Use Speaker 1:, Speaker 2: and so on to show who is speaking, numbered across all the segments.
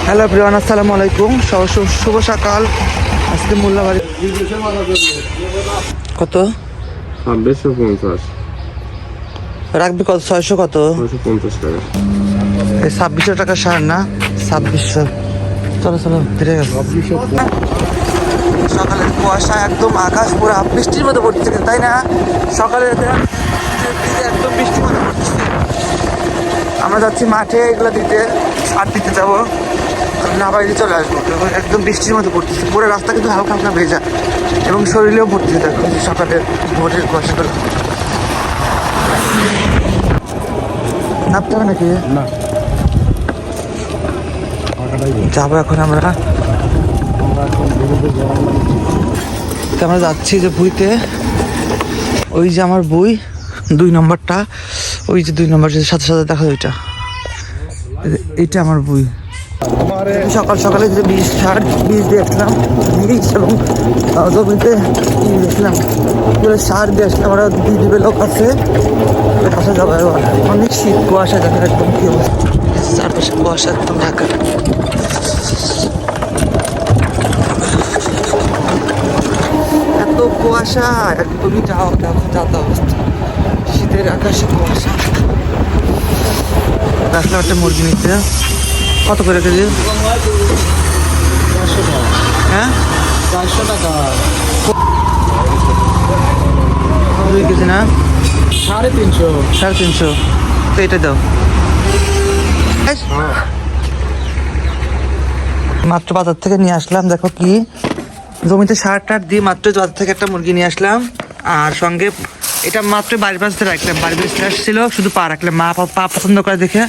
Speaker 1: Hello everyone, আসসালামু আলাইকুম। শুভ সকাল। আজকে মোল্লাবাড়ি কত
Speaker 2: 2650
Speaker 1: রাখবি? কত 600? কত
Speaker 2: 650 টাকা।
Speaker 1: এই 2600 টাকা সার না? 2600। চলো চলো ধীরে গেছে। সকালের কুয়াশা, একদম আকাশ পুরো বৃষ্টির মতো পড়ছে, তাই না? সকালে একদম বৃষ্টির মতো পড়ছে। আমরা যাচ্ছি মাঠে এগুলো দিতে, সার দিতে যাবো। না বাইরে চলে আসবো। একদম বৃষ্টির মতো পড়তেছে, পুরো রাস্তা কিন্তু হালকা হালকা ভেজা এবং শরীরেও পড়তেছে। দেখো সকালের ভোরের কুয়াশাগুলো। নামতে হবে নাকি?
Speaker 2: না,
Speaker 1: যাবো এখন আমরা। আমরা যাচ্ছি যে বুইতে, ওই যে আমার বই 2 নম্বরটা, ওই যে 2 নম্বর সাথে সাথে দেখা যায়, এইটা আমার বই। সকাল সকালে যে বীজ দিয়ে আসলাম, বীজ এবং জমিতে দেখলাম সার দিয়ে আসলাম। আমরা দিয়ে দিবে লোক আছে, বাসা যাবো। অনেক শীত, কুয়াশা দেখা একদম কি অবস্থা, চারপাশে কুয়াশা একদম ঢাকা। এত কুয়াশা, একদমই যাতা অবস্থা, শীতের আকাশে কুয়াশা। আসলাম একটা মুরগি নিতে। কত করে কেজি?
Speaker 2: 400 টাকা।
Speaker 1: হ্যাঁ
Speaker 2: 400 টাকা।
Speaker 1: 2 কেজি না?
Speaker 2: 350।
Speaker 1: 350। তো এটা দাও। মাত্র বাজার থেকে নিয়ে আসলাম। দেখো কি জমিতে সার টার দিয়ে মাত্র বাজার থেকে একটা মুরগি নিয়ে আসলাম। আর সঙ্গে এটা মাত্র বাড়ির পাশে রাখলাম, বাড়ির পাশে আসছিল, শুধু পা রাখলাম। মা পা পছন্দ করে দেখে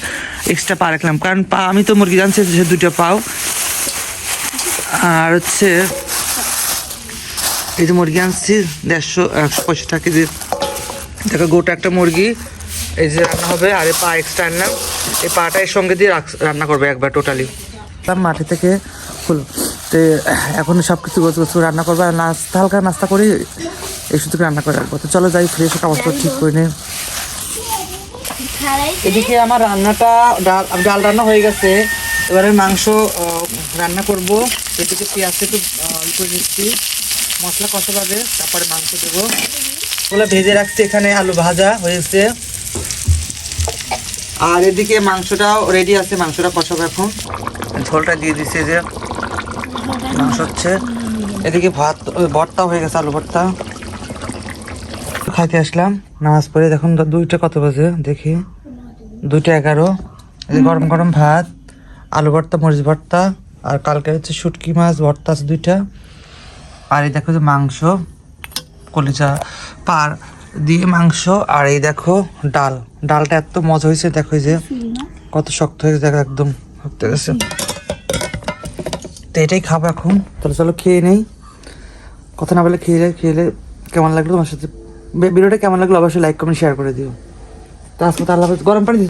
Speaker 1: এক্সট্রা পা রাখলাম, কারণ পা আমি তো মুরগি জানছি যে 2টা পাও। আর হচ্ছে এই যে মুরগি আনছি 150 টাকা কেজি। দেখো গোটা একটা মুরগি, এই যে রান্না হবে। আর এই পা এক্সট্রা আনলাম, এই পাটা এর সঙ্গে দিয়ে রান্না করবে একবার টোটালি। মাঠে থেকে ফুল তো এখন সব কিছু গোছ রান্না করবো। আর হালকা নাস্তা করি, এই শুধু রান্না করে রাখবো। তো চলো যাই, ফ্রেশ কাগজপত্র ঠিক করে নিই। এদিকে আমার রান্নাটা ডাল রান্না হয়ে গেছে। এবারে মাংস রান্না করব। এদিকে পেঁয়াজ একটু করে নিচ্ছি, মশলা কষাবে, তারপরে মাংস দেবো। ওগুলো ভেজে রাখছি, এখানে আলু ভাজা হয়েছে। আর এদিকে মাংসটাও রেডি আছে, মাংসটা কষাবো এখন। ঝোলটা দিয়ে দিচ্ছে যে মাংস হচ্ছে। এদিকে ভর্তা হয়ে গেছে, আলু ভর্তা। খাইতে আসলাম নামাজ পড়ে। দেখুন 2টা কত বাজে দেখি, 2টা 11। গরম গরম ভাত, আলু ভর্তা, মরিচ ভর্তা, আর কালকে হচ্ছে শুটকি মাছ ভর্তা আছে 2টা। আর এই দেখো যে মাংস, কলিজা পার দিয়ে মাংস। আর এই দেখো ডালটা এত মজা হয়েছে। দেখো যে কত শক্ত হয়ে গেছে, দেখো একদম শক্ত হয়ে গেছে। তো এটাই খাবো এখন। তাহলে চলো খেয়ে নেই, কথা না বলে খেয়ে কেমন লাগলো তোমার সাথে ভিডিওটা, কেমন লাগলো অবশ্যই লাইক কমেন্ট শেয়ার করে দিও। তো আজকে তো আল্লাহ হাফেজ। গরম পানি